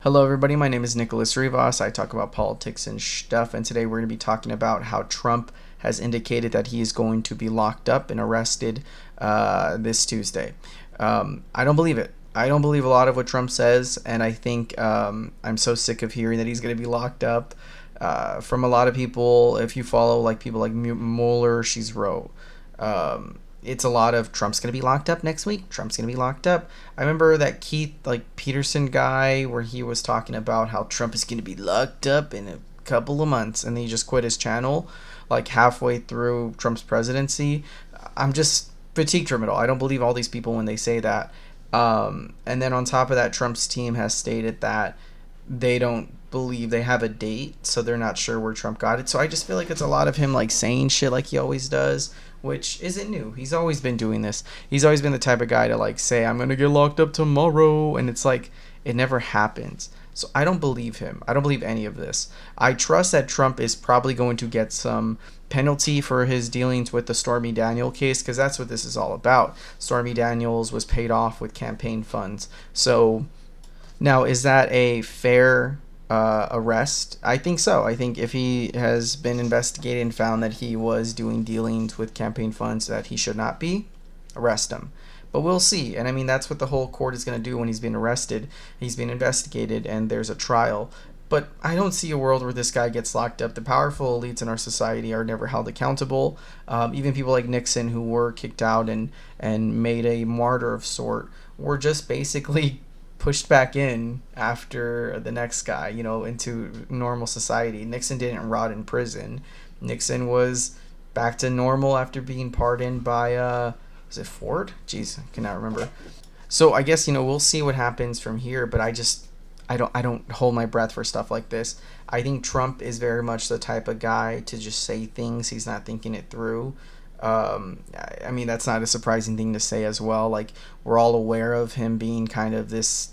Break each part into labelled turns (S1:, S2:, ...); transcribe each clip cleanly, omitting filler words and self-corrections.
S1: Hello everybody, my name is NicholassRivas. I talk about politics and stuff, and today we're going to be talking about how Trump has indicated that he is going to be locked up and arrested this Tuesday. I don't believe it. I don't believe a lot of what Trump says, and I think I'm so sick of hearing that he's going to be locked up. From a lot of people, if you follow like people like Mueller, she's Roe. It's a lot of Trump's going to be locked up next week. Trump's going to be locked up. I remember that Keith Peterson guy where he was talking about how Trump is going to be locked up in a couple of months, and then he just quit his channel like halfway through Trump's presidency. I'm just fatigued from it all. I don't believe all these people when they say that. And then on top of that, Trump's team has stated that they don't believe they have a date, so they're not sure where Trump got it. So I just feel like it's a lot of him like saying shit like he always does, which isn't new. He's always been doing this. He's always been the type of guy to like say, I'm gonna get locked up tomorrow, and it's like it never happens. So I don't believe him. I don't believe any of this. I trust that Trump is probably going to get some penalty for his dealings with the Stormy Daniels case, because that's what this is all about. Stormy Daniels was paid off with campaign funds. So now, is that a fair arrest? I think so. I think if he has been investigated and found that he was doing dealings with campaign funds that he should not be, arrest him. But we'll see. And I mean, that's what the whole court is going to do when he's being arrested. He's being investigated and there's a trial. But I don't see a world where this guy gets locked up. The powerful elites in our society are never held accountable. Even people like Nixon, who were kicked out and made a martyr of sort, were just basically pushed back in after the next guy, into normal society. Nixon didn't rot in prison. Nixon was back to normal after being pardoned by was it Ford? Jeez, I cannot remember. So I guess we'll see what happens from here, but I don't hold my breath for stuff like this. I think Trump is very much the type of guy to just say things he's not thinking it through. I mean, that's not a surprising thing to say as well. Like, we're all aware of him being kind of this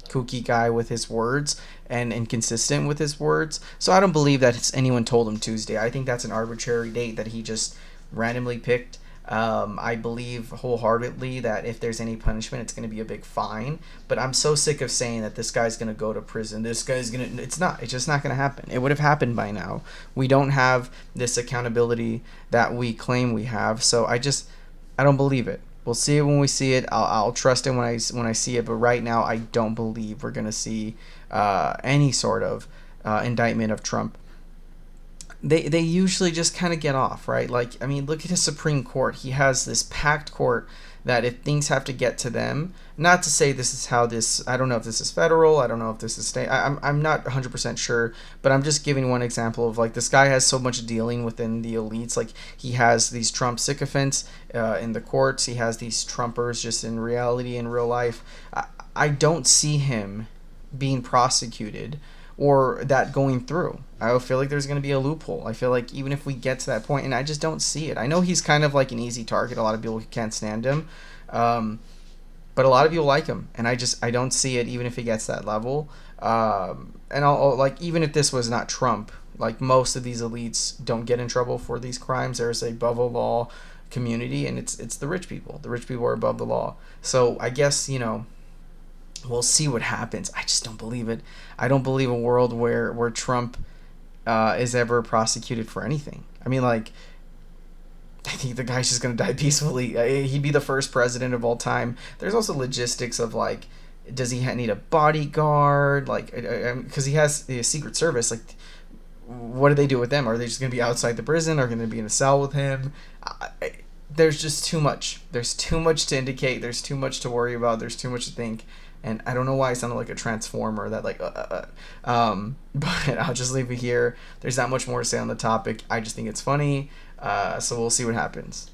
S1: kooky guy with his words and inconsistent with his words. So I don't believe that anyone told him Tuesday. I think that's an arbitrary date that he just randomly picked. I believe wholeheartedly that if there's any punishment, it's going to be a big fine. But I'm so sick of saying that this guy's going to go to prison. It's just not going to happen. It would have happened by now. We don't have this accountability that we claim we have. So I don't believe it. We'll see it when we see it. I'll trust it when I see it. But right now, I don't believe we're going to see any sort of indictment of Trump. They usually just kind of get off, right? Like, I mean, look at his Supreme Court. He has this packed court that if things have to get to them, not to say this is how this, I don't know if this is federal, I don't know if this is state, I'm not 100% sure, but I'm just giving one example of like this guy has so much dealing within the elites. Like, he has these Trump sycophants in the courts, he has these Trumpers just in reality, in real life. I don't see him being prosecuted or that going through. I feel like there's going to be a loophole. I feel like even if we get to that point, and I just don't see it. I know he's kind of like an easy target. A lot of people can't stand him. But a lot of people like him. And I don't see it even if he gets that level. And I'll like, even if this was not Trump, like most of these elites don't get in trouble for these crimes. There's a above the law community, and it's the rich people. The rich people are above the law. So I guess, we'll see what happens. I just don't believe it. I don't believe a world where Trump is ever prosecuted for anything. I mean, like, I think the guy's just going to die peacefully. He'd be the first president of all time. There's also logistics of, like, does he need a bodyguard? Like, because he has the Secret Service. Like, what do they do with them? Are they just going to be outside the prison? Are they going to be in a cell with him? There's just too much. There's too much to indicate. There's too much to worry about. There's too much to think. And I don't know why I sounded like a transformer that but I'll just leave it here. There's not much more to say on the topic. I just think it's funny. So we'll see what happens.